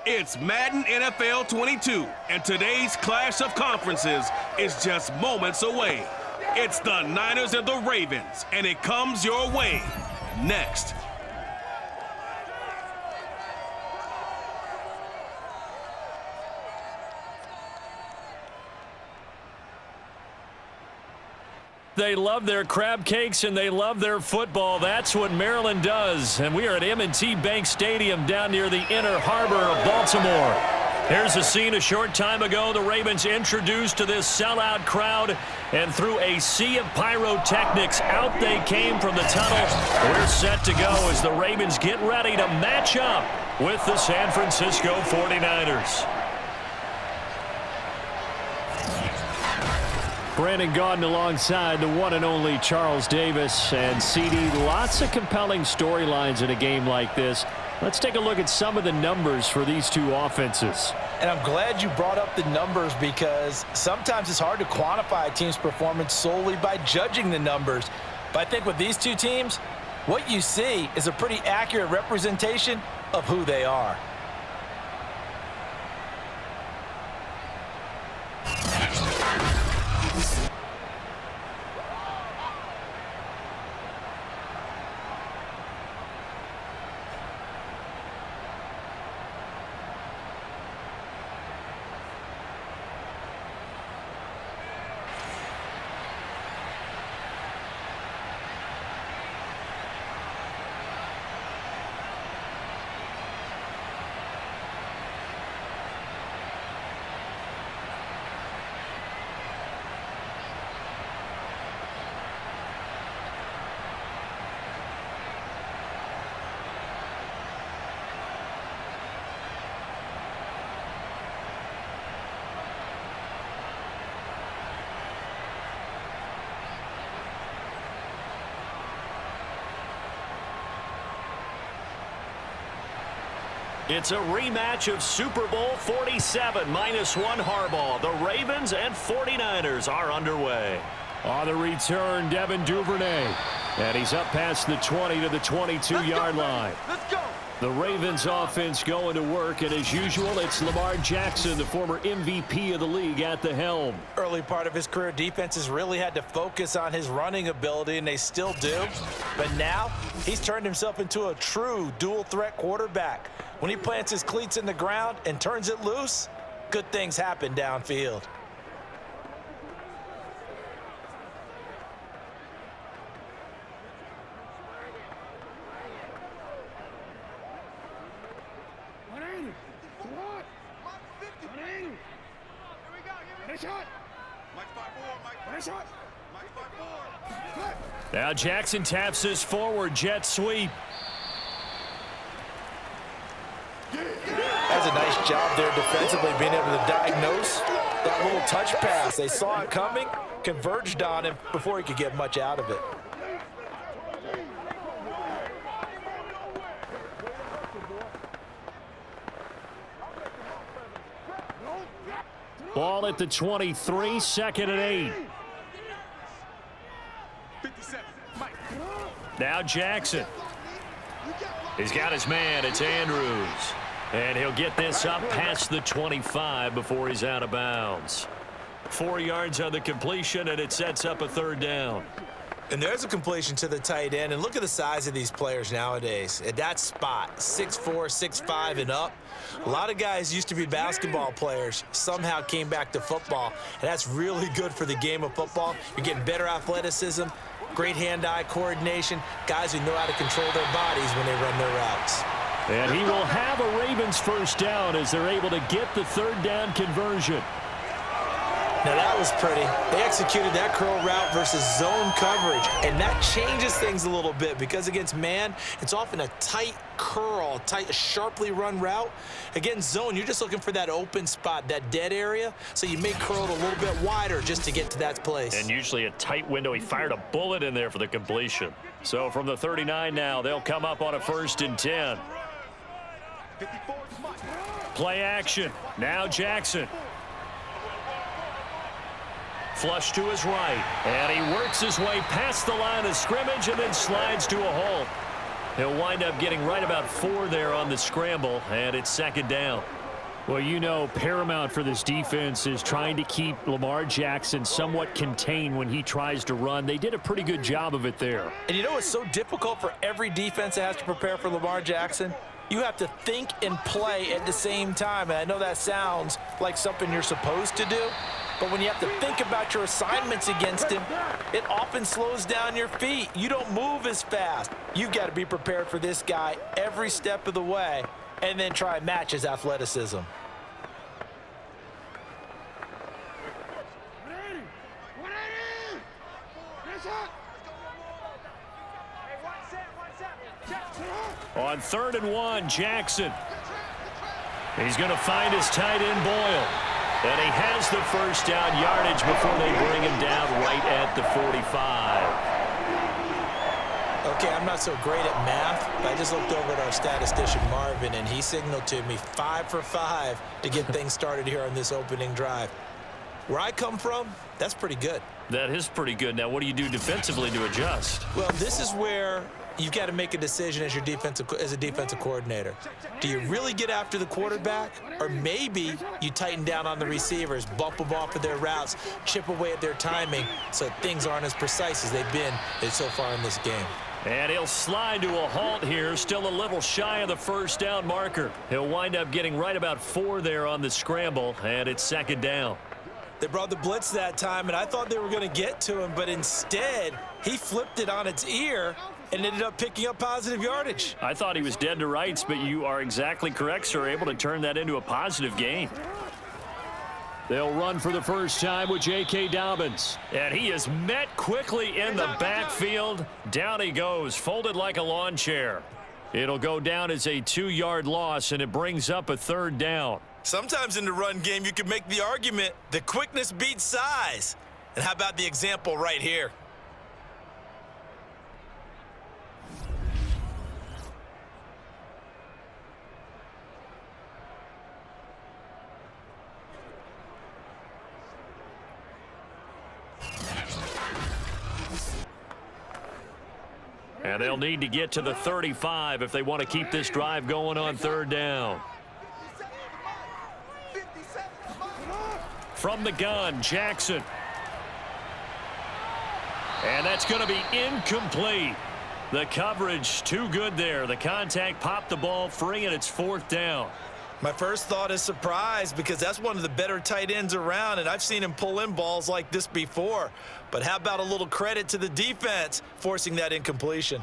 It's Madden NFL 22, and today's clash of conferences is just moments away. It's the Niners and the Ravens, and it comes your way next. They love their crab cakes and they love their football. That's what Maryland does. And we are at M&T Bank Stadium down near the Inner Harbor of Baltimore. Here's a scene a short time ago. The Ravens introduced to this sellout crowd, and through a sea of pyrotechnics, out they came from the tunnel. We're set to go as the Ravens get ready to match up with the San Francisco 49ers. Brandon Gaudin alongside the one and only Charles Davis. And CD, lots of compelling storylines in a game like this. Let's take a look at some of the numbers for these two offenses. And I'm glad you brought up the numbers, because sometimes it's hard to quantify a team's performance solely by judging the numbers. But I think with these two teams, what you see is a pretty accurate representation of who they are. It's a rematch of Super Bowl 47 -1 Harbaugh. The Ravens and 49ers are underway. On the return, Devin Duvernay. And he's up past the 20 to the 22-yard line. Let's go. The Ravens offense going to work, and as usual, it's Lamar Jackson, the former MVP of the league, at the helm. Early part of his career, defenses really had to focus on his running ability, and they still do. But now, he's turned himself into a true dual-threat quarterback. When he plants his cleats in the ground and turns it loose, good things happen downfield. Now Jackson taps this forward jet sweep. That's a nice job there defensively, being able to diagnose that little touch pass. They saw it coming, converged on him before he could get much out of it. Ball at the 23, 2nd and 8. Now Jackson. He's got his man. It's Andrews. And he'll get this up past the 25 before he's out of bounds. 4 yards on the completion, and it sets up a 3rd down. And there's a completion to the tight end. And look at the size of these players nowadays. At that spot, 6'4", 6'5", and up. A lot of guys used to be basketball players, somehow came back to football. And that's really good for the game of football. You're getting better athleticism, great hand-eye coordination, guys who know how to control their bodies when they run their routes. And he will have a Ravens 1st down as they're able to get the 3rd down conversion. Now that was pretty. They executed that curl route versus zone coverage, and that changes things a little bit, because against man, it's often a tight curl, tight, sharply run route. Against zone, you're just looking for that open spot, that dead area, so you may curl it a little bit wider just to get to that place. And usually a tight window. He fired a bullet in there for the completion. So from the 39 now, they'll come up on a 1st and 10. Play action. Now Jackson. Flush to his right. And he works his way past the line of scrimmage and then slides to a hole. He'll wind up getting right about 4 there on the scramble, and it's 2nd down. Well, you know, paramount for this defense is trying to keep Lamar Jackson somewhat contained when he tries to run. They did a pretty good job of it there. And you know what's so difficult for every defense that has to prepare for Lamar Jackson? You have to think and play at the same time. And I know that sounds like something you're supposed to do, but when you have to think about your assignments against him, it often slows down your feet. You don't move as fast. You've got to be prepared for this guy every step of the way and then try and match his athleticism. On 3rd and 1, Jackson. He's going to find his tight end, Boyle. And he has the first down yardage before they bring him down right at the 45. Okay, I'm not so great at math, but I just looked over at our statistician, Marvin, and he signaled to me 5 for 5 to get things started here on this opening drive. Where I come from, that's pretty good. That is pretty good. Now, what do you do defensively to adjust? Well, this is where you've got to make a decision as a defensive coordinator. Do you really get after the quarterback, or maybe you tighten down on the receivers, bump them off of their routes, chip away at their timing so things aren't as precise as they've been so far in this game? And he'll slide to a halt here, still a little shy of the first down marker. He'll wind up getting right about 4 there on the scramble, and it's 2nd down. They brought the blitz that time, and I thought they were going to get to him, but instead, he flipped it on its ear and ended up picking up positive yardage. I thought he was dead to rights, but you are exactly correct, sir, able to turn that into a positive gain. They'll run for the first time with J.K. Dobbins. And he is met quickly in the backfield. Down he goes, folded like a lawn chair. It'll go down as a 2-yard loss, and it brings up a 3rd down. Sometimes in the run game, you can make the argument that quickness beats size. And how about the example right here? And they'll need to get to the 35 if they want to keep this drive going on 3rd down. From the gun, Jackson. And that's going to be incomplete. The coverage too good there. The contact popped the ball free, and it's 4th down. My first thought is surprise, because that's one of the better tight ends around, and I've seen him pull in balls like this before. But how about a little credit to the defense forcing that incompletion?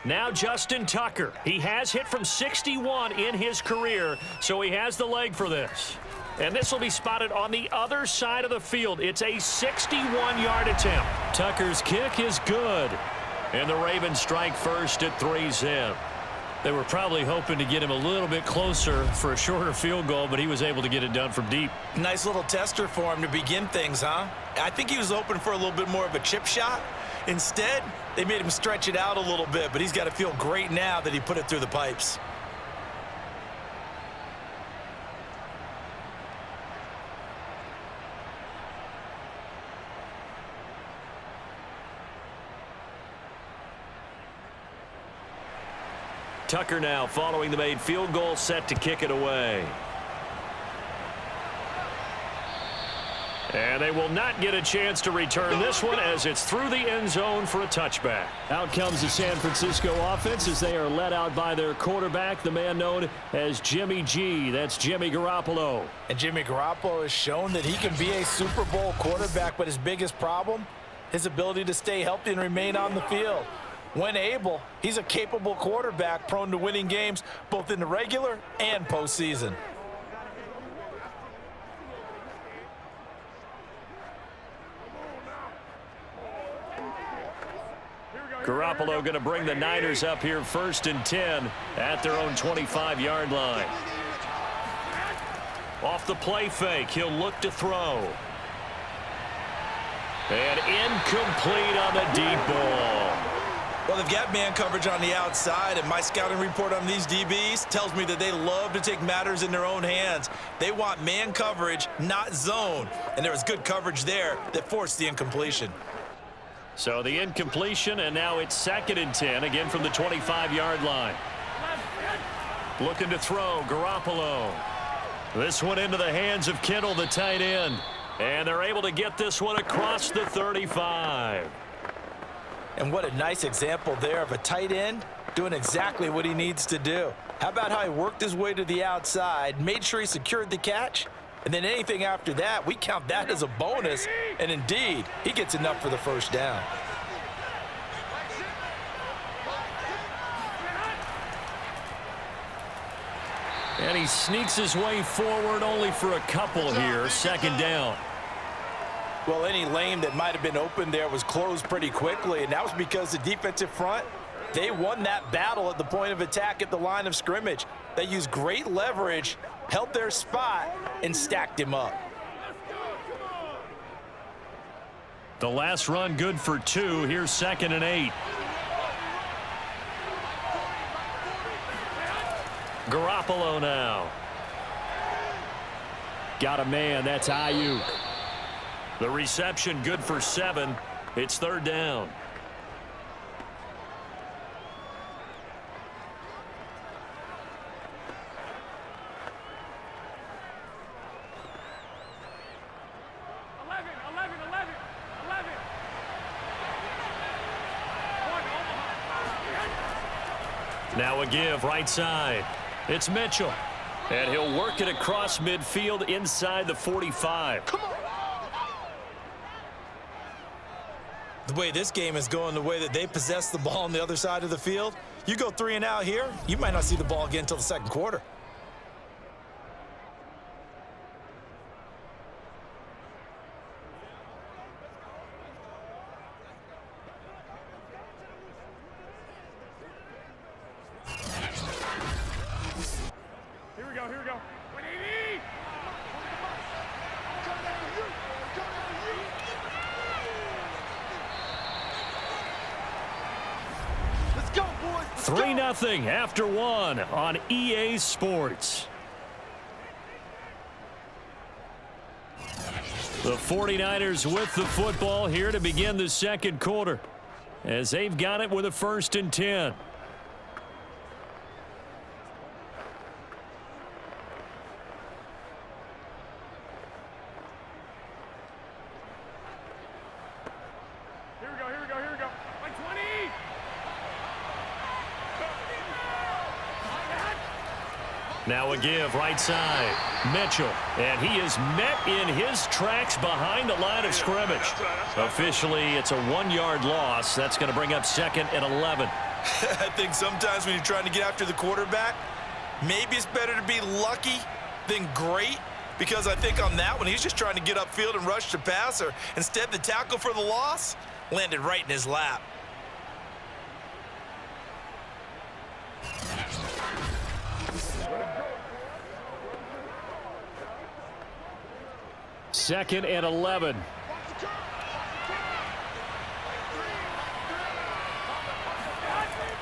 Now Justin Tucker. He has hit from 61 in his career, so he has the leg for this. And this will be spotted on the other side of the field. It's a 61-yard attempt. Tucker's kick is good. And the Ravens strike first at 3-zip. They were probably hoping to get him a little bit closer for a shorter field goal, but he was able to get it done from deep. Nice little tester for him to begin things, huh? I think he was hoping for a little bit more of a chip shot. Instead, they made him stretch it out a little bit, but he's got to feel great now that he put it through the pipes. Tucker now following the made field goal, set to kick it away. And they will not get a chance to return this one as it's through the end zone for a touchback. Out comes the San Francisco offense as they are led out by their quarterback, the man known as Jimmy G. That's Jimmy Garoppolo. And Jimmy Garoppolo has shown that he can be a Super Bowl quarterback, but his biggest problem, his ability to stay healthy and remain on the field. When able, he's a capable quarterback prone to winning games both in the regular and postseason. Garoppolo going to bring the Niners up here 1st and 10 at their own 25-yard line. Off the play fake, he'll look to throw. And incomplete on the deep ball. Well, they've got man coverage on the outside, and my scouting report on these DBs tells me that they love to take matters in their own hands. They want man coverage, not zone, and there was good coverage there that forced the incompletion. So the incompletion, and now it's 2nd and 10, again from the 25-yard line. Looking to throw, Garoppolo. This one into the hands of Kittle, the tight end. And they're able to get this one across the 35. And what a nice example there of a tight end doing exactly what he needs to do. How about how he worked his way to the outside, made sure he secured the catch, and then anything after that, we count that as a bonus. And indeed, he gets enough for the first down. And he sneaks his way forward only for a couple here. 2nd down. Well, any lane that might have been open there was closed pretty quickly, and that was because the defensive front, they won that battle at the point of attack at the line of scrimmage. They used great leverage, held their spot, and stacked him up. The last run good for 2. Here's 2nd and 8. Garoppolo now. Got a man. That's Ayuk. The reception good for 7. It's 3rd down. Now a give right side. It's Mitchell. And he'll work it across midfield inside the 45. The way this game is going, the way that they possess the ball on the other side of the field, you go 3 and out here, you might not see the ball again until the 2nd quarter. Here we go. 180! Let's go, boys! 3-0 after 1 on EA Sports. The 49ers with the football here to begin the 2nd quarter, as they've got it with a 1st and 10. Here we go. Like 20! Now a give right side. Mitchell. And he is met in his tracks behind the line of scrimmage. Officially, it's a 1-yard loss. That's going to bring up 2nd and 11. I think sometimes when you're trying to get after the quarterback, maybe it's better to be lucky than great, because I think on that one, he's just trying to get upfield and rush the passer. Instead, the tackle for the loss landed right in his lap. Second and 11.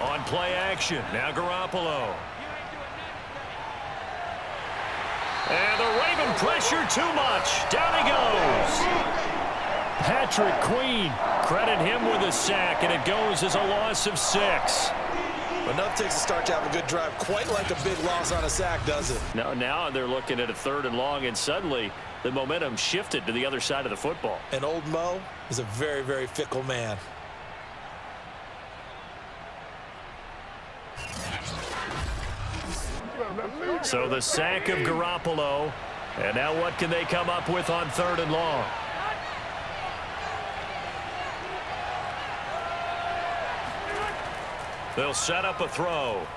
On play action, now Garoppolo. And the Raven pressure too much. Down he goes. Patrick Queen. Credit him with a sack, and it goes as a loss of 6. Enough takes a start to have a good drive. Quite like a big loss on a sack, does it? Now they're looking at a 3rd and long, and suddenly the momentum shifted to the other side of the football. And old Mo is a very, very fickle man. So the sack of Garoppolo. And now what can they come up with on 3rd and long? They'll set up a throw.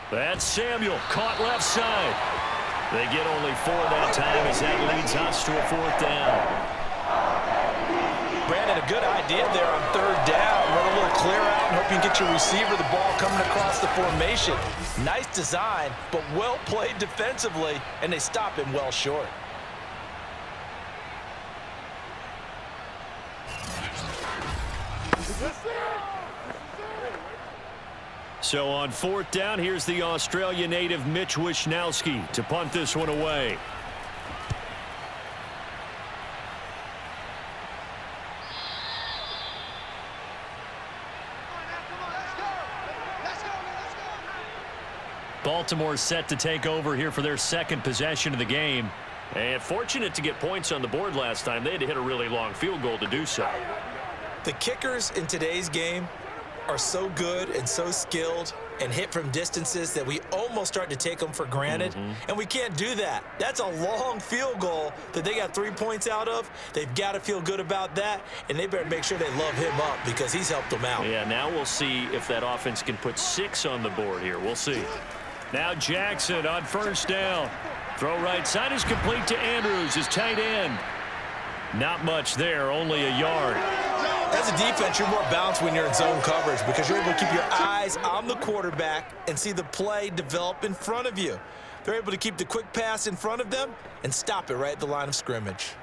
That's Samuel, caught left side. They get only 4 that time as that leads us to a 4th down. Brandon, a good idea there on 3rd down. Run a little clear out and hope you can get your receiver the ball coming across the formation. Nice design, but well played defensively, and they stop him well short. So on 4th down, here's the Australia native Mitch Wishnowski to punt this one away. Baltimore set to take over here for their second possession of the game. And fortunate to get points on the board last time. They had to hit a really long field goal to do so. The kickers in today's game are so good and so skilled and hit from distances that we almost start to take them for granted. And we can't do that. That's a long field goal that they got 3 points out of. They've got to feel good about that, and they better make sure they love him up because he's helped them out. Yeah, now we'll see if that offense can put 6 on the board here. We'll see. Now Jackson on first down. Throw right side is complete to Andrews, his tight end. Not much there, only a yard. As a defense, you're more balanced when you're in zone coverage because you're able to keep your eyes on the quarterback and see the play develop in front of you. They're able to keep the quick pass in front of them and stop it right at the line of scrimmage.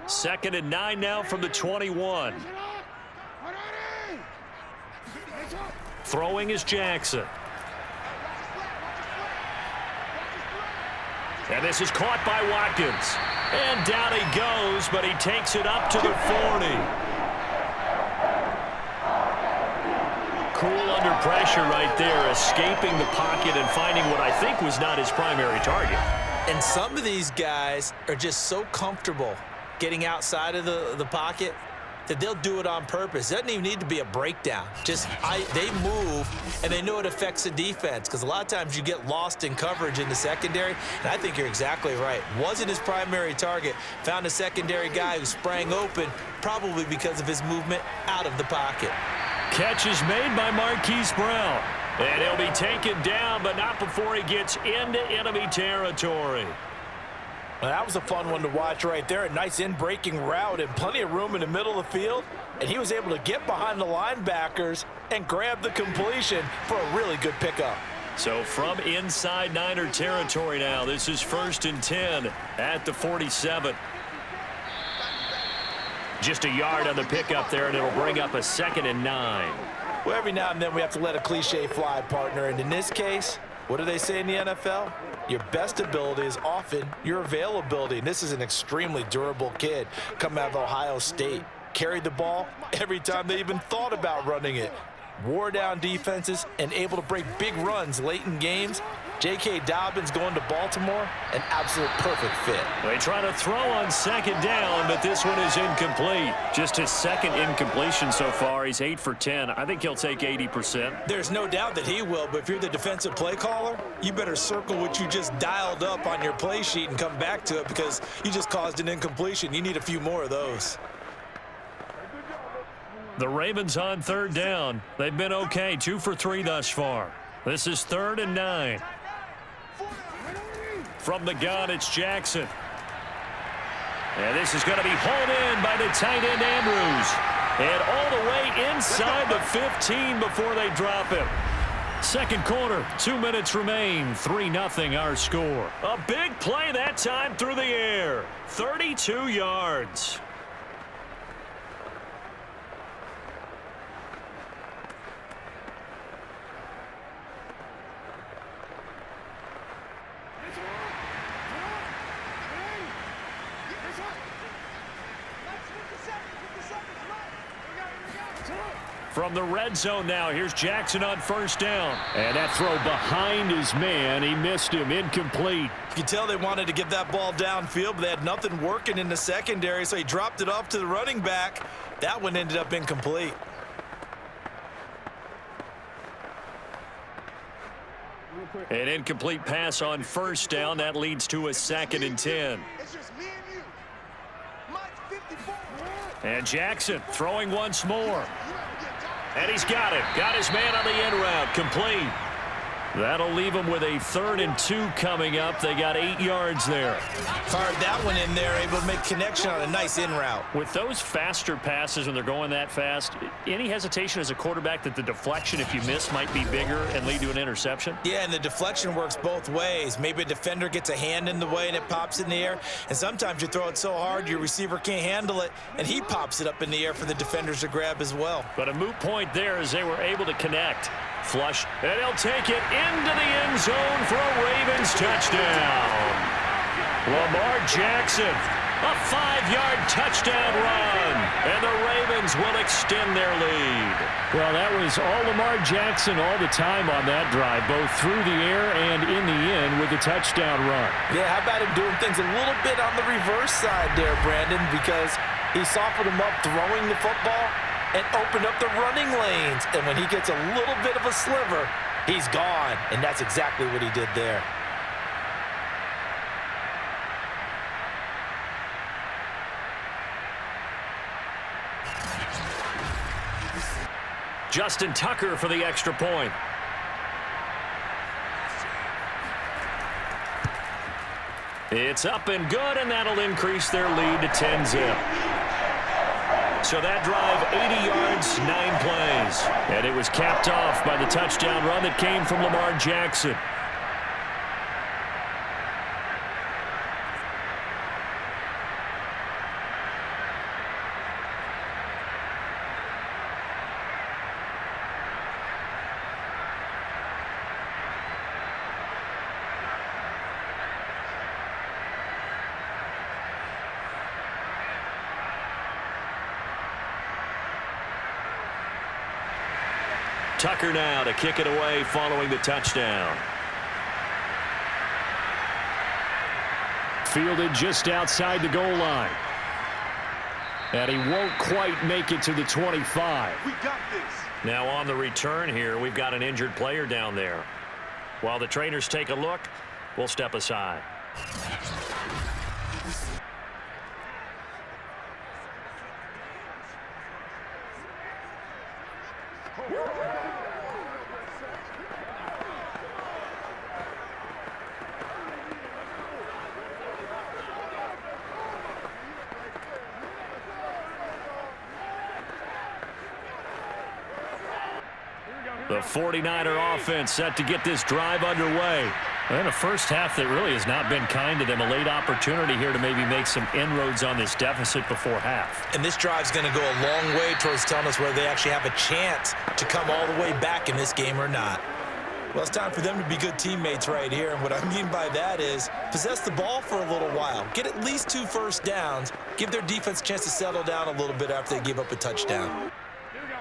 Second and 9 now from the 21. Throwing is Jackson. And this is caught by Watkins. And down he goes, but he takes it up to the 40. Cool under pressure right there, escaping the pocket and finding what I think was not his primary target. And some of these guys are just so comfortable getting outside of the pocket that they'll do it on purpose. It doesn't even need to be a breakdown. Just they move, and they know it affects the defense because a lot of times you get lost in coverage in the secondary, and I think you're exactly right. Wasn't his primary target. Found a secondary guy who sprang open, probably because of his movement out of the pocket. Catch is made by Marquise Brown. And he'll be taken down, but not before he gets into enemy territory. Well, that was a fun one to watch right there. A nice in-breaking route and plenty of room in the middle of the field. And he was able to get behind the linebackers and grab the completion for a really good pickup. So from inside Niner territory now, this is 1st and 10 at the 47. Just a yard on the pickup there, and it'll bring up a 2nd and 9. Well, every now and then we have to let a cliche fly, partner. And in this case, what do they say in the NFL? Your best ability is often your availability. And this is an extremely durable kid coming out of Ohio State. Carried the ball every time they even thought about running it. Wore down defenses and able to break big runs late in games. J.K. Dobbins going to Baltimore, an absolute perfect fit. They try to throw on 2nd down, but this one is incomplete. Just his 2nd incompletion so far. He's 8 for 10. I think he'll take 80%. There's no doubt that he will, but if you're the defensive play caller, you better circle what you just dialed up on your play sheet and come back to it because you just caused an incompletion. You need a few more of those. The Ravens on 3rd down. They've been okay, 2 for 3 thus far. This is 3rd and 9. From the gun, it's Jackson. And this is going to be hauled in by the tight end Andrews. And all the way inside the 15 before they drop him. Second quarter, 2 minutes remain. 3-0 our score. A big play that time through the air. 32 yards. From the red zone now, here's Jackson on 1st down. And that throw behind his man, he missed him, incomplete. You can tell they wanted to get that ball downfield, but they had nothing working in the secondary, so he dropped it off to the running back. That one ended up incomplete. An incomplete pass on 1st down. That leads to a 2nd and 10. And Jackson throwing once more. And he's got it. Got his man on the end route. Complete. That'll leave him with a 3rd and 2 coming up. They got 8 yards there. Fired that one in there, able to make connection on a nice in route. With those faster passes when they're going that fast, any hesitation as a quarterback that the deflection, if you miss, might be bigger and lead to an interception? Yeah, and the deflection works both ways. Maybe a defender gets a hand in the way and it pops in the air. And sometimes you throw it so hard your receiver can't handle it, and he pops it up in the air for the defenders to grab as well. But a moot point there as they were able to connect. Flush, and he'll take it into the end zone for a Ravens touchdown. Lamar Jackson, a 5-yard touchdown run, and the Ravens will extend their lead. Well, that was all Lamar Jackson all the time on that drive, both through the air and in the end with a touchdown run. Yeah, how about him doing things a little bit on the reverse side there, Brandon, because he softened him up throwing the football and opened up the running lanes. And when he gets a little bit of a sliver, he's gone. And that's exactly what he did there. Justin Tucker for the extra point. It's up and good, and that'll increase their lead to 10-zip. So that drive, 80 yards, 9 plays. And it was capped off by the touchdown run that came from Lamar Jackson. Tucker now to kick it away following the touchdown. Fielded just outside the goal line. And he won't quite make it to the 25. We got this. Now on the return here, we've got an injured player down there. While the trainers take a look, we'll step aside. The 49er offense set to get this drive underway. And a first half that really has not been kind to them. A late opportunity here to maybe make some inroads on this deficit before half. And this drive's going to go a long way towards telling us whether they actually have a chance to come all the way back in this game or not. Well, it's time for them to be good teammates right here. And what I mean by that is possess the ball for a little while. Get at least 2 first downs. Give their defense a chance to settle down a little bit after they give up a touchdown.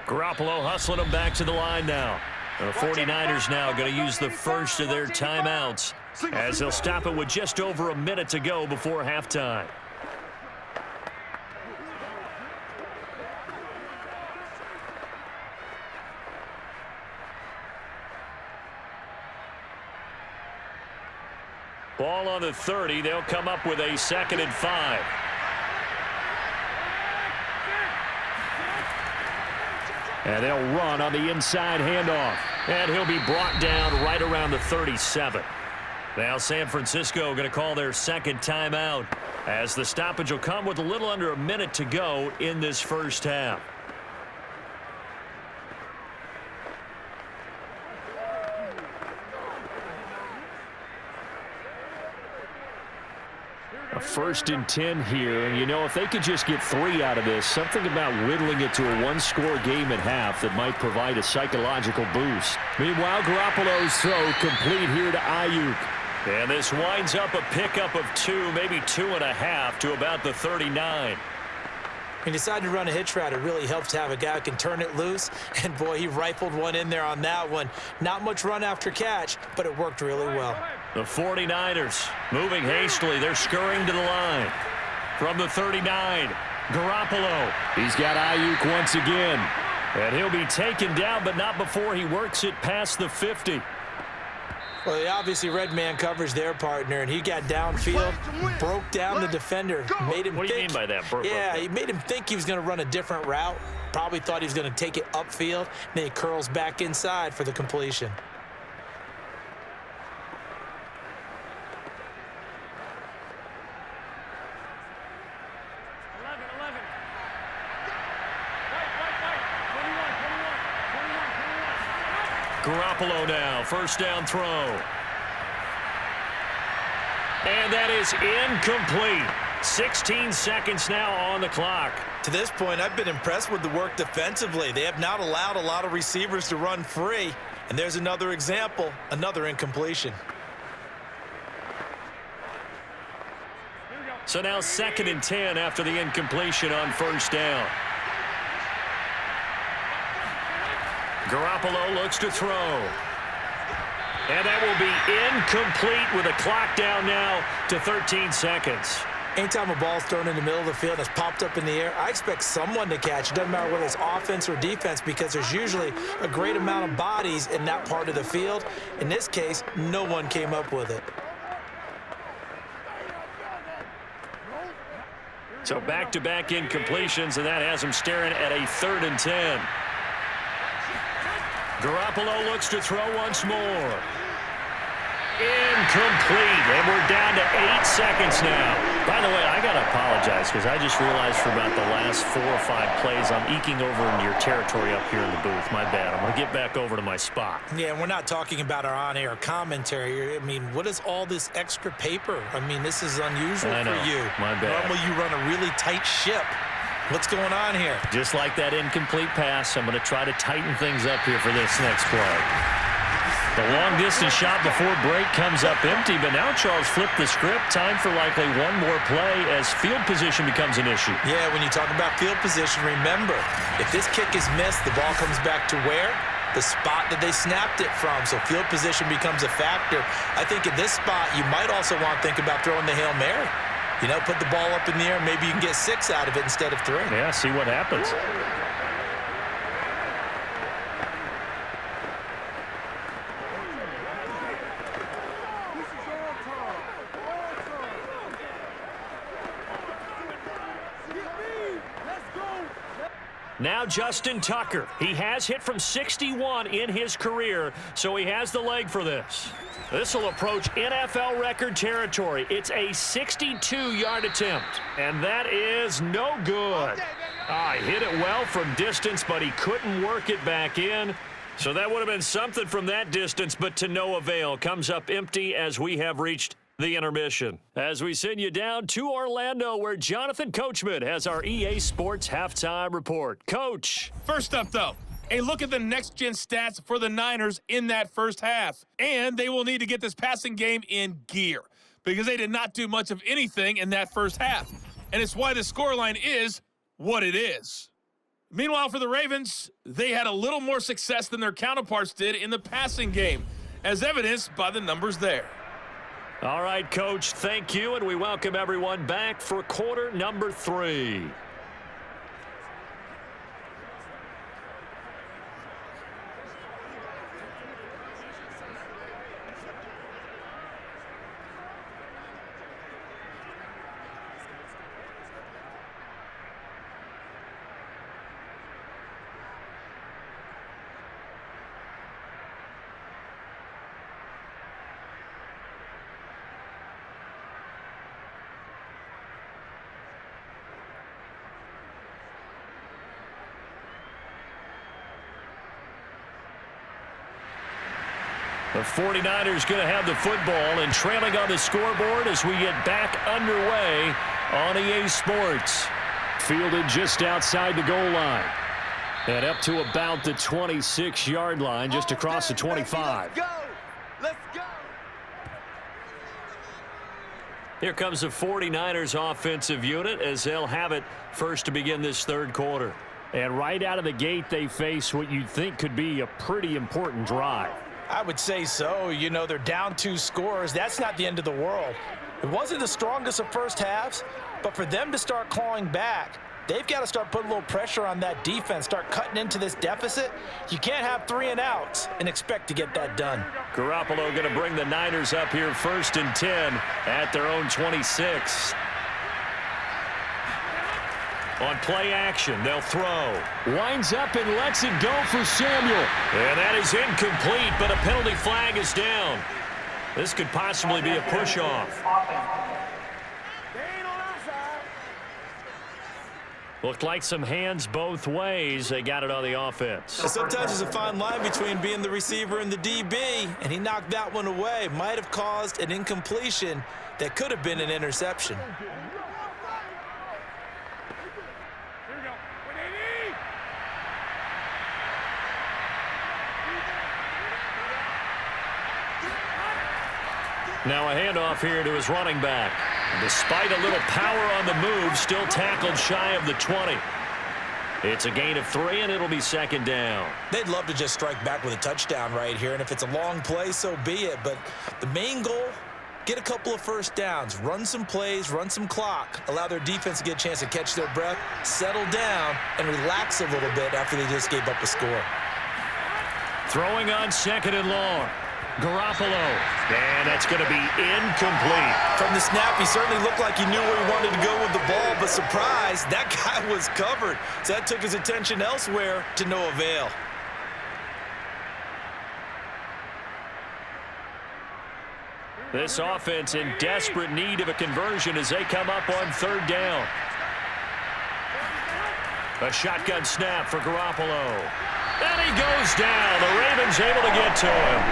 Garoppolo hustling them back to the line now. The 49ers now going to use the first of their timeouts as they'll stop it with just over a minute to go before halftime. Ball on the 30. They'll come up with a 2nd and 5. And they'll run on the inside handoff. And he'll be brought down right around the 37. Now San Francisco going to call their 2nd timeout as the stoppage will come with a little under a minute to go in this first half. A 1st and 10 here, and you know, if they could just get 3 out of this, something about whittling it to a 1-score game at half that might provide a psychological boost. Meanwhile, Garoppolo's throw complete here to Ayuk. And this winds up a pickup of 2, maybe 2.5 to about the 39. He decided to run a hitch route. It really helps to have a guy who can turn it loose. And, boy, he rifled one in there on that one. Not much run after catch, but it worked really well. The 49ers moving hastily. They're scurrying to the line. From the 39, Garoppolo. He's got Ayuk once again. And he'll be taken down, but not before he works it past the 50. Well, they obviously read man coverage their partner, and he got downfield, broke down the defender, made him What do you mean by that? Yeah, he made him think he was going to run a different route. Probably thought he was going to take it upfield, and then he curls back inside for the completion. Garoppolo now, 1st down throw. And that is incomplete. 16 seconds now on the clock. To this point, I've been impressed with the work defensively. They have not allowed a lot of receivers to run free. And there's another example, another incompletion. So now 2nd and 10 after the incompletion on first down. Garoppolo looks to throw. And that will be incomplete with a clock down now to 13 seconds. Anytime a ball's thrown in the middle of the field and it's popped up in the air, I expect someone to catch. It doesn't matter whether it's offense or defense because there's usually a great amount of bodies in that part of the field. In this case, no one came up with it. So back-to-back incompletions, and that has him staring at a 3rd and 10. Garoppolo looks to throw once more. Incomplete, and we're down to 8 seconds now. By the way, I got to apologize because I just realized for about the last 4 or 5 plays I'm eking over into your territory up here in the booth. My bad. I'm going to get back over to my spot. Yeah, and we're not talking about our on-air commentary. I mean, what is all this extra paper? I mean, this is unusual for you. My bad. Normally you run a really tight ship. What's going on here? Just like that incomplete pass, I'm going to try to tighten things up here for this next play. The long-distance shot before break comes up empty, but now Charles flipped the script. Time for likely one more play as field position becomes an issue. Yeah, when you talk about field position, remember, if this kick is missed, the ball comes back to where? The spot that they snapped it from. So field position becomes a factor. I think at this spot, you might also want to think about throwing the Hail Mary. You know, put the ball up in the air. Maybe you can get 6 out of it instead of 3. Yeah, see what happens. Now Justin Tucker. He has hit from 61 in his career, so he has the leg for this. This will approach NFL record territory. It's a 62-yard attempt, and that is no good. He hit it well from distance, but he couldn't work it back in. So that would have been something from that distance, but to no avail. Comes up empty as we have reached the intermission. As we send you down to Orlando, where Jonathan Coachman has our EA Sports halftime report. Coach. First up, though, a look at the next-gen stats for the Niners in that first half. And they will need to get this passing game in gear because they did not do much of anything in that first half. And it's why the scoreline is what it is. Meanwhile, for the Ravens, they had a little more success than their counterparts did in the passing game, as evidenced by the numbers there. All right, Coach, thank you, and we welcome everyone back for quarter number 3. The 49ers going to have the football and trailing on the scoreboard as we get back underway on EA Sports. Fielded just outside the goal line. And up to about the 26-yard line, just across the 25. Let's go! Let's go! Here comes the 49ers offensive unit as they'll have it first to begin this third quarter. And right out of the gate, they face what you'd think could be a pretty important drive. I would say so. You know, they're down 2 scores. That's not the end of the world. It wasn't the strongest of first halves, but for them to start clawing back, they've got to start putting a little pressure on that defense, start cutting into this deficit. You can't have 3 and outs and expect to get that done. Garoppolo going to bring the Niners up here first and 10 at their own 26. On play action, they'll throw. Winds up and lets it go for Samuel. And that is incomplete, but a penalty flag is down. This could possibly be a push-off. Looked like some hands both ways. They got it on the offense. Sometimes there's a fine line between being the receiver and the DB, and he knocked that one away. Might have caused an incompletion that could have been an interception. Now a handoff here to his running back. Despite a little power on the move, still tackled shy of the 20. It's a gain of 3, and it'll be second down. They'd love to just strike back with a touchdown right here, and if it's a long play, so be it. But the main goal, get a couple of first downs, run some plays, run some clock, allow their defense to get a chance to catch their breath, settle down, and relax a little bit after they just gave up a score. Throwing on second and long. Garoppolo. And that's going to be incomplete. From the snap, he certainly looked like he knew where he wanted to go with the ball, but surprise, that guy was covered. So that took his attention elsewhere to no avail. This offense in desperate need of a conversion as they come up on third down. A shotgun snap for Garoppolo. And he goes down. The Ravens able to get to him.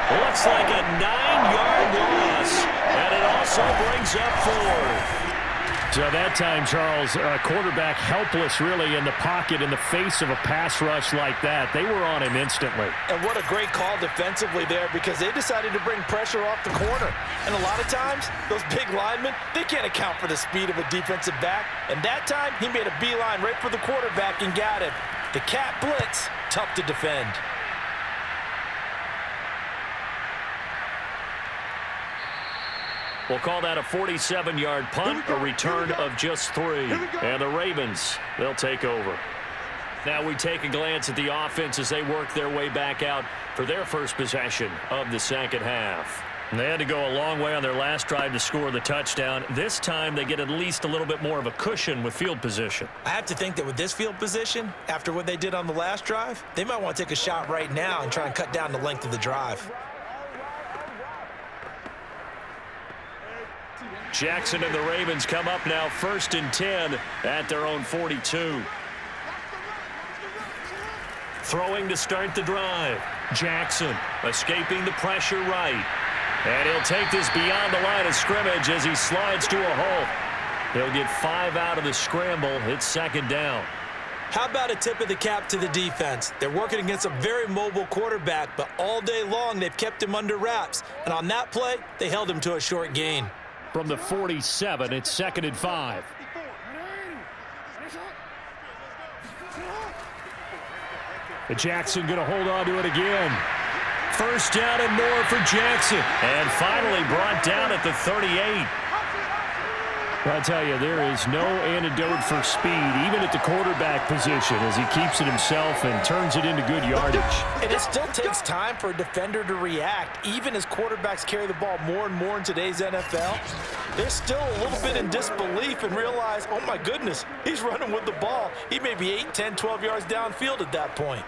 Looks like a 9-yard loss. And it also brings up 4. So that time, Charles, quarterback helpless really in the pocket in the face of a pass rush like that. They were on him instantly. And what a great call defensively there, because they decided to bring pressure off the corner. And a lot of times, those big linemen, they can't account for the speed of a defensive back. And that time, he made a beeline right for the quarterback and got him. The cat blitz, tough to defend. We'll call that a 47-yard punt, a return of just 3. And the Ravens, they'll take over. Now we take a glance at the offense as they work their way back out for their first possession of the second half. And they had to go a long way on their last drive to score the touchdown. This time they get at least a little bit more of a cushion with field position. I have to think that with this field position, after what they did on the last drive, they might want to take a shot right now and try and cut down the length of the drive. Jackson and the Ravens come up now 1st and 10 at their own 42. Throwing to start the drive. Jackson escaping the pressure right. And he'll take this beyond the line of scrimmage as he slides to a halt. He'll get 5 out of the scramble. It's second down. How about a tip of the cap to the defense? They're working against a very mobile quarterback, but all day long they've kept him under wraps. And on that play, they held him to a short gain. From the 47, it's 2nd and 5. Jackson going to hold on to it again. First down and more for Jackson. And finally brought down at the 38. I tell you, there is no antidote for speed, even at the quarterback position, as he keeps it himself and turns it into good yardage. And it still takes time for a defender to react, even as quarterbacks carry the ball more and more in today's NFL. They're still a little bit in disbelief and realize, oh my goodness, he's running with the ball. He may be 8, 10, 12 yards downfield at that point.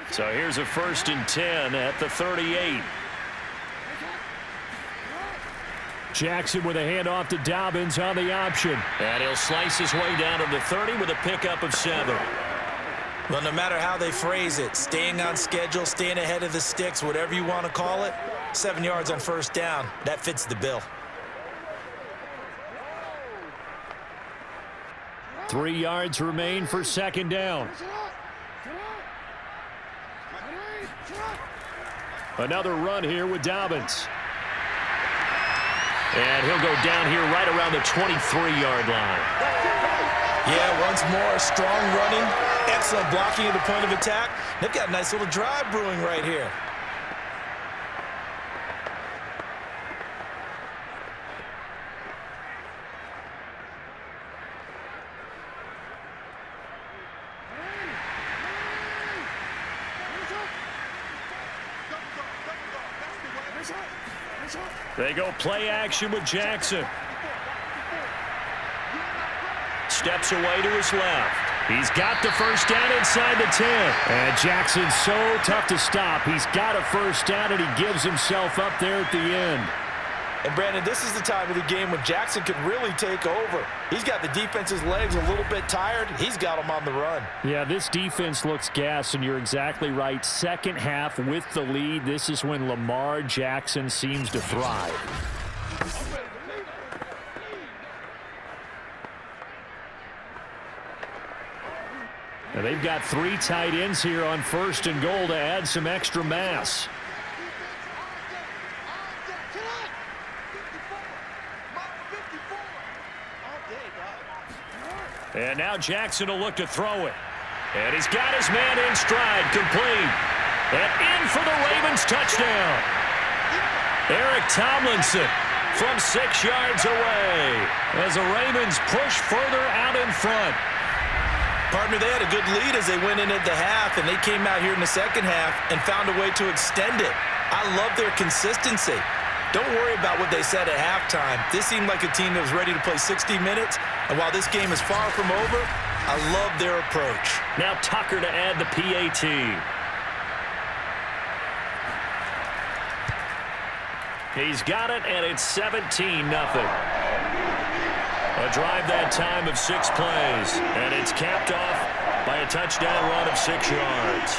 So here's a 1st and 10 at the 38. Jackson with a handoff to Dobbins on the option. And he'll slice his way down to the 30 with a pickup of 7. Well, no matter how they phrase it, staying on schedule, staying ahead of the sticks, whatever you want to call it, 7 yards on first down, that fits the bill. 3 yards remain for second down. Another run here with Dobbins. And he'll go down here right around the 23-yard line. Yeah, once more, strong running, excellent blocking at the point of attack. They've got a nice little drive brewing right here. They go play action with Jackson. Steps away to his left. He's got the first down inside the 10. And Jackson's so tough to stop. He's got a first down, and he gives himself up there at the end. And, Brandon, this is the time of the game when Jackson can really take over. He's got the defense's legs a little bit tired. He's got them on the run. Yeah, this defense looks gassed, and you're exactly right. Second half with the lead, this is when Lamar Jackson seems to thrive. Now they've got 3 tight ends here on 1st and goal to add some extra mass. And now Jackson will look to throw it. And he's got his man in stride, complete. And in for the Ravens touchdown. Eric Tomlinson from 6 yards away as the Ravens push further out in front. Partner, they had a good lead as they went in at the half, and they came out here in the second half and found a way to extend it. I love their consistency. Don't worry about what they said at halftime. This seemed like a team that was ready to play 60 minutes, and while this game is far from over, I love their approach. Now Tucker to add the PAT. He's got it, and it's 17-0. A drive that time of 6 plays, and it's capped off by a touchdown run of 6 yards.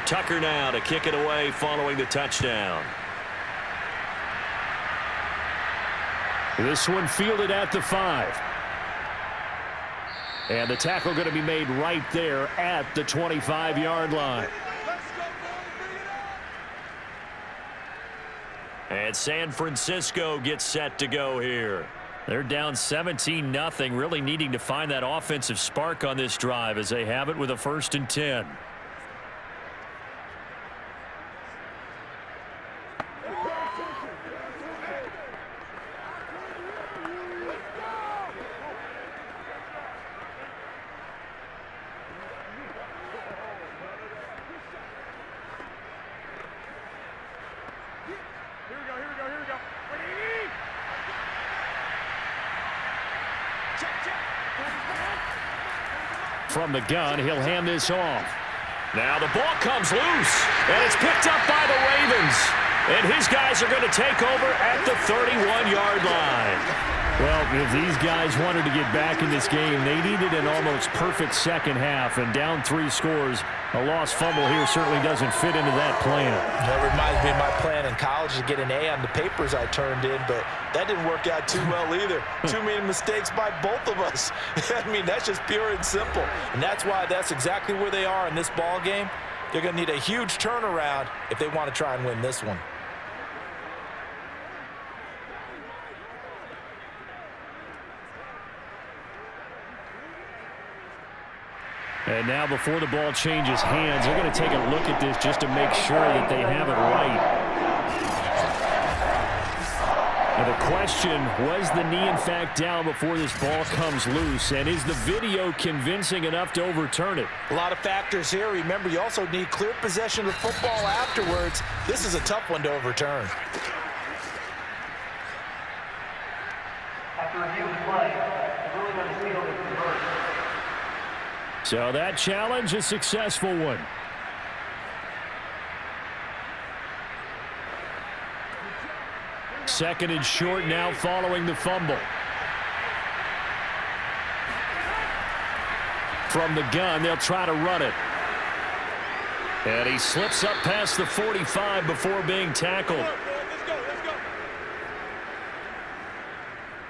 Tucker now to kick it away following the touchdown. This one fielded at the 5. And the tackle going to be made right there at the 25-yard line. And San Francisco gets set to go here. They're down 17-0, really needing to find that offensive spark on this drive as they have it with a 1st and 10. From the gun, he'll hand this off. Now the ball comes loose, and it's picked up by the Ravens. And his guys are going to take over at the 31-yard line. Well, if these guys wanted to get back in this game, they needed an almost perfect second half, and down 3 scores. A lost fumble here certainly doesn't fit into that plan. That reminds me of my plan in college to get an A on the papers I turned in, but that didn't work out too well either. Too many mistakes by both of us. I mean, that's just pure and simple. And that's why that's exactly where they are in this ball game. They're going to need a huge turnaround if they want to try and win this one. And now before the ball changes hands, they're going to take a look at this just to make sure that they have it right. And the question, was the knee in fact down before this ball comes loose? And is the video convincing enough to overturn it? A lot of factors here. Remember, you also need clear possession of the football afterwards. This is a tough one to overturn. After reviewing the play, the ruling on the field is reversed. So that challenge, a successful one. Second and short now following the fumble. From the gun, they'll try to run it. And he slips up past the 45 before being tackled.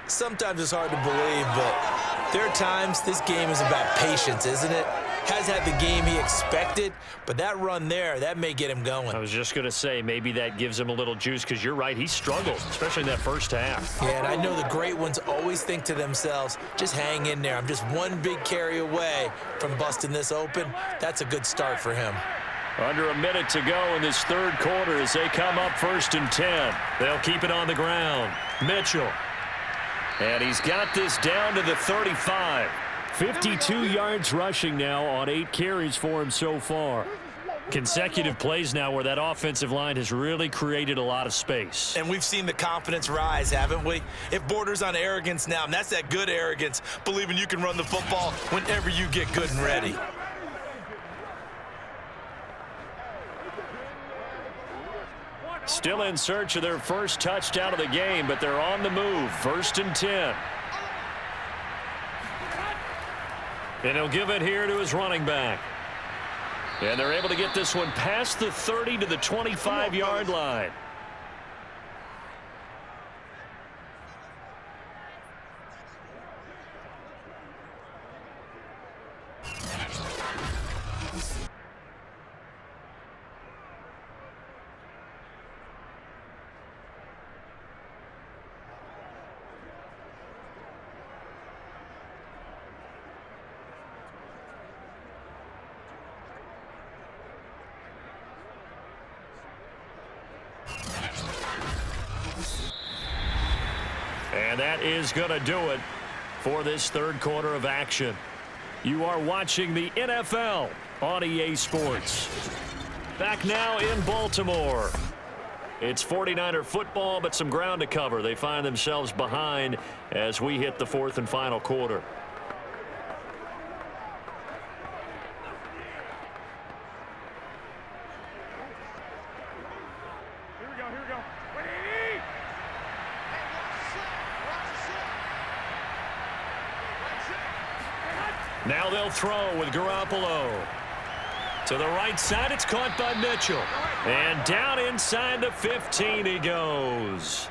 Sometimes it's hard to believe, but there are times this game is about patience, isn't it? Has had the game he expected, but that run there, that may get him going. I was just going to say, maybe that gives him a little juice, because you're right, he struggled, especially in that first half. Yeah, and I know the great ones always think to themselves, just hang in there. I'm just one big carry away from busting this open. That's a good start for him. Under a minute to go in this third quarter as they come up 1st and 10. They'll keep it on the ground. Mitchell. And he's got this down to the 35. 52 yards rushing now on 8 carries for him so far. Consecutive plays now where that offensive line has really created a lot of space. And we've seen the confidence rise, haven't we? It borders on arrogance now, and that's that good arrogance, believing you can run the football whenever you get good and ready. Still in search of their first touchdown of the game, but they're on the move. 1st and 10. And he'll give it here to his running back. And they're able to get this one past the 30 to the 25-yard line. And that is going to do it for this third quarter of action. You are watching the NFL on EA Sports. Back now in Baltimore. It's 49er football, but some ground to cover. They find themselves behind as we hit the fourth and final quarter. Here we go, here we go. 180! Now they'll throw with Garoppolo. To the right side, it's caught by Mitchell. And down inside the 15 he goes.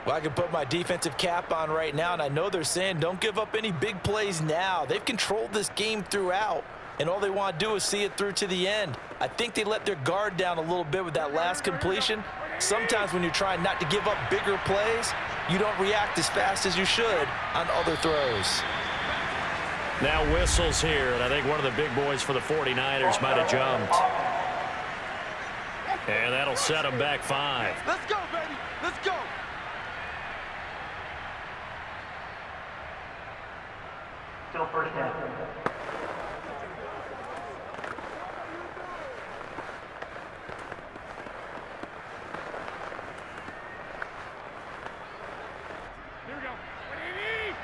Well, I can put my defensive cap on right now, and I know they're saying don't give up any big plays now. They've controlled this game throughout, and all they want to do is see it through to the end. I think they let their guard down a little bit with that last completion. Sometimes when you're trying not to give up bigger plays, you don't react as fast as you should on other throws. Now whistles here, and I think one of the big boys for the 49ers might have jumped. And that'll set them back 5. Let's go, baby! Let's go! Still first down. Here we go. 180!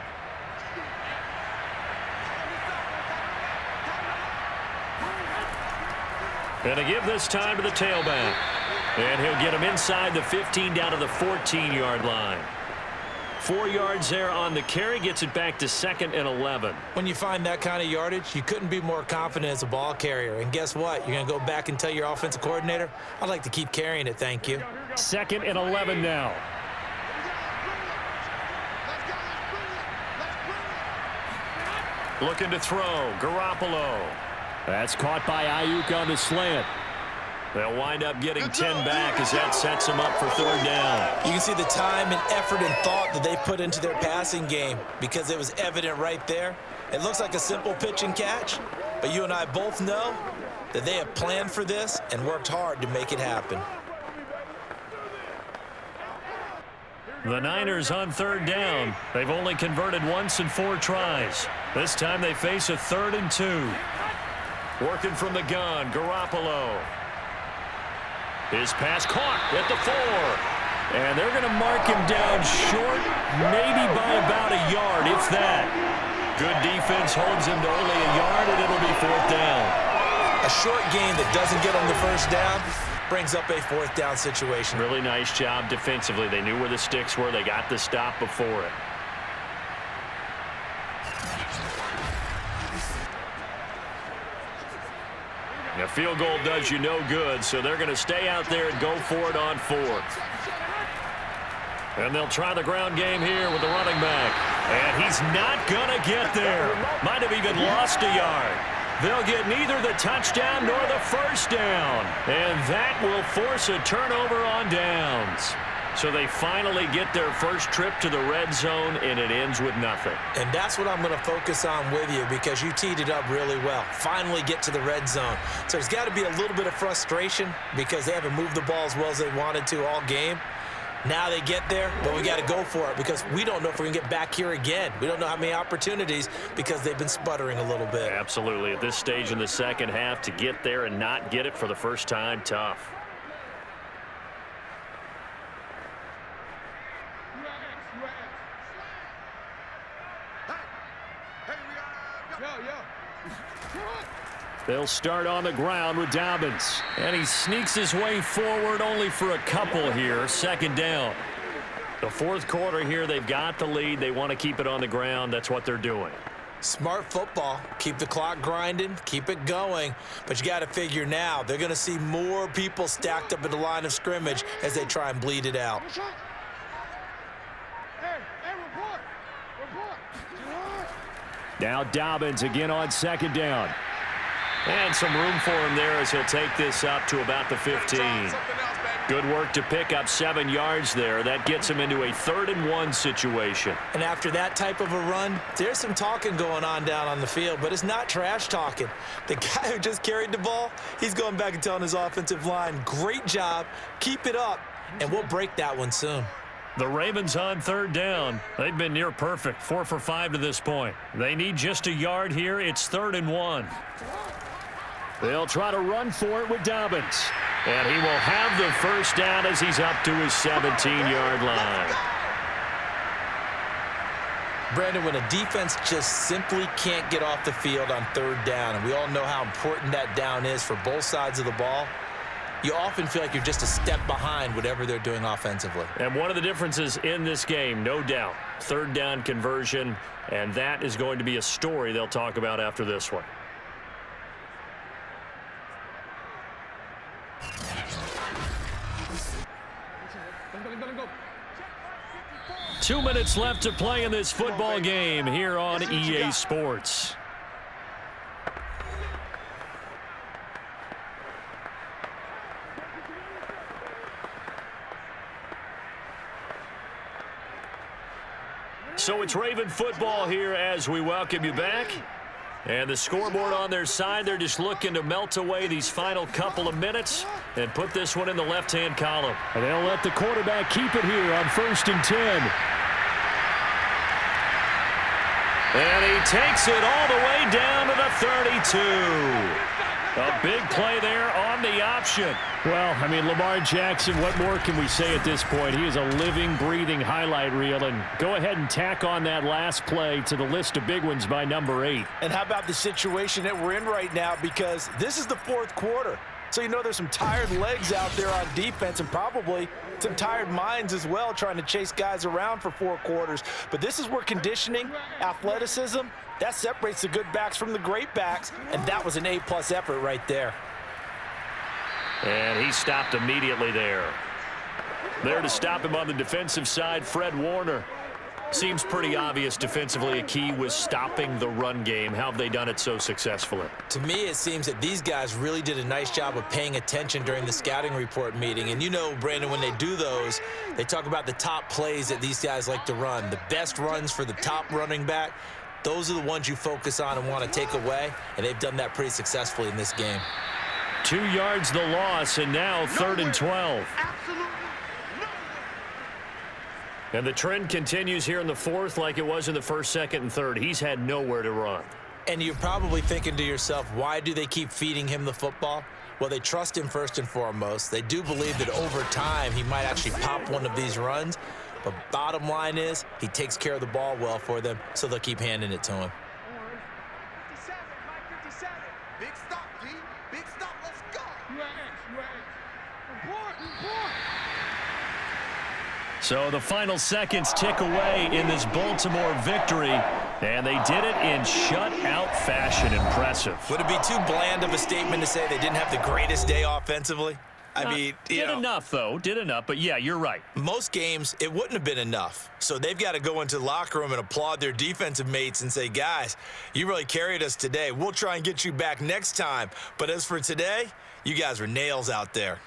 And to give this time to the tailback. And he'll get him inside the 15 down to the 14-yard line. 4 yards there on the carry, gets it back to 2nd and 11. When you find that kind of yardage, you couldn't be more confident as a ball carrier. And guess what? You're going to go back and tell your offensive coordinator, I'd like to keep carrying it, thank you. 2nd and 11 now. Looking to throw, Garoppolo. That's caught by Ayuk on the slant. They'll wind up getting 10 back as that sets them up for 3rd down. You can see the time and effort and thought that they put into their passing game because it was evident right there. It looks like a simple pitch and catch, but you and I both know that they have planned for this and worked hard to make it happen. The Niners on 3rd down. They've only converted once in 4 tries. This time they face a 3rd and 2. Working from the gun, Garoppolo. His pass caught at the 4. And they're going to mark him down short, maybe by about a yard, if that. Good defense holds him to only a yard, and it'll be 4th down. A short gain that doesn't get on the 1st down brings up a 4th down situation. Really nice job defensively. They knew where the sticks were. They got the stop before it. A field goal does you no good, so they're going to stay out there and go for it on 4th. And they'll try the ground game here with the running back. And he's not going to get there. Might have even lost a yard. They'll get neither the touchdown nor the 1st down. And that will force a turnover on downs. So they finally get their first trip to the red zone, and it ends with nothing. And that's what I'm going to focus on with you because you teed it up really well. Finally get to the red zone. So there's got to be a little bit of frustration because they haven't moved the ball as well as they wanted to all game. Now they get there, but we got to go for it because we don't know if we're going to get back here again. We don't know how many opportunities because they've been sputtering a little bit. Absolutely. At this stage in the second half, to get there and not get it for the first time, tough. They'll start on the ground with Dobbins. And he sneaks his way forward only for a couple here. 2nd down. The 4th quarter here, they've got the lead. They want to keep it on the ground. That's what they're doing. Smart football. Keep the clock grinding, keep it going. But you got to figure now, they're going to see more people stacked up at the line of scrimmage as they try and bleed it out. Now Dobbins again on second down. And some room for him there as he'll take this up to about the 15. Good work to pick up 7 yards there. That gets him into a 3rd-and-1 situation. And after that type of a run, there's some talking going on down on the field, but it's not trash talking. The guy who just carried the ball, he's going back and telling his offensive line, great job, keep it up, and we'll break that one soon. The Ravens on 3rd down. They've been near perfect, 4 for 5 to this point. They need just a yard here. It's 3rd-and-1. They'll try to run for it with Dobbins. And he will have the first down as he's up to his 17-yard line. Brandon, when a defense just simply can't get off the field on 3rd down, and we all know how important that down is for both sides of the ball, you often feel like you're just a step behind whatever they're doing offensively. And one of the differences in this game, no doubt, 3rd down conversion, and that is going to be a story they'll talk about after this one. 2 minutes left to play in this football game here on EA Sports. So it's Raven football here as we welcome you back. And the scoreboard on their side, they're just looking to melt away these final couple of minutes and put this one in the left-hand column. And they'll let the quarterback keep it here on 1st and 10. And he takes it all the way down to the 32. A big play there on the option. Well, I mean, Lamar Jackson, what more can we say at this point? He is a living, breathing highlight reel. And go ahead and tack on that last play to the list of big ones by number 8. And how about the situation that we're in right now? Because this is the 4th quarter. So you know there's some tired legs out there on defense and probably some tired minds as well trying to chase guys around for 4 quarters. But this is where conditioning, athleticism, that separates the good backs from the great backs. And that was an A-plus effort right there. And he stopped immediately there. There to stop him on the defensive side, Fred Warner. Seems pretty obvious defensively a key was stopping the run game. How have they done it so successfully? To me, it seems that these guys really did a nice job of paying attention during the scouting report meeting. And you know, Brandon, when they do those, they talk about the top plays that these guys like to run. The best runs for the top running back, those are the ones you focus on and want to take away. And they've done that pretty successfully in this game. 2 yards the loss, and now 3rd and 12. And the trend continues here in the 4th like it was in the 1st, 2nd, and 3rd. He's had nowhere to run. And you're probably thinking to yourself, why do they keep feeding him the football? Well, they trust him first and foremost. They do believe that over time he might actually pop one of these runs. But bottom line is he takes care of the ball well for them, so they'll keep handing it to him. 57, Mike 57. Big stop, D. Big stop. Let's go. Report. So the final seconds tick away in this Baltimore victory, and they did it in shutout fashion. Impressive. Would it be too bland of a statement to say they didn't have the greatest day offensively? I mean, did enough, though. Did enough, but yeah, you're right. Most games, it wouldn't have been enough. So they've got to go into the locker room and applaud their defensive mates and say, guys, you really carried us today. We'll try and get you back next time. But as for today, you guys were nails out there.